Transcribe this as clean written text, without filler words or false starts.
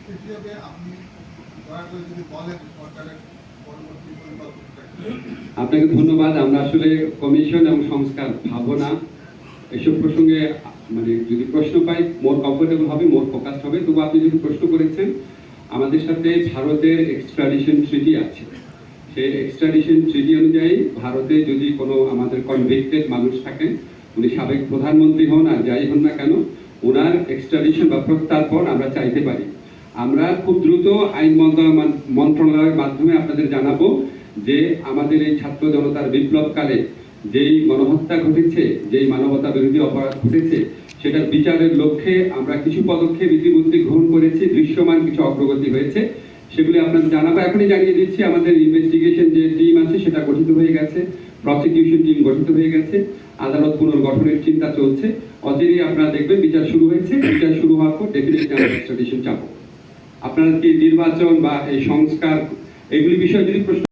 তৃতীয়তে আপনি দয়া করে যদি বলেন সরকারের পরবর্তী পরিকল্পনাটা কি? আপনাকে ধন্যবাদ। আমরা আসলে কমিশন এবং সংস্কার ভাবনা এসব প্রসঙ্গে মানে যদি প্রশ্ন পাই মোর কমফোর্টেবল হবে, মোর ফোকাসড হবে। তবু আপনি যদি প্রশ্ন করেছেন, আমাদের সাথে ভারতের এক্সট্রাডিশন ট্রিটি আছে। সেই এক্সট্রাডিশন ট্রিটি অনুযায়ী ভারতে যদি কোনো আমাদের কনভিক্টেড মানুষ থাকেন, উনি সাবেক প্রধানমন্ত্রী হন আর যাই হন না কেন, ওনার এক্সট্রাডিশন বা প্রত্যার্পণ আমরা চাইতে পারি। আমরা খুব দ্রুত আইন মন্ত্রণালয়ের মাধ্যমে আপনাদের জানাবো যে আমাদের এই ছাত্র জনতার বিপ্লবকালে যেই গণহত্যা ঘটেছে, যেই মানবতা বিরোধী অপরাধ ঘটেছে, সেটার বিচারের লক্ষ্যে আমরা কিছু পদক্ষেপ ইতিমধ্যে গ্রহণ করেছি। দৃশ্যমান কিছু অগ্রগতি হয়েছে, সেগুলি আপনাদের জানাবো। এখনই জানিয়ে দিচ্ছি, আমাদের ইনভেস্টিগেশন যে টিম আছে সেটা গঠিত হয়ে গেছে, প্রসিকিউশন টিম গঠিত হয়ে গেছে, আদালত পুনর্গঠনের চিন্তা চলছে। অচিরেই আপনারা দেখবেন বিচার শুরু হয়েছে। বিচার শুরু হওয়ার পর ডেফিনেটলি আমরা এক্সট্রাডিশন চাবো। আপনারা কি নির্বাচন বা এই সংস্কার এগুলি বিষয়ে যদি প্রশ্ন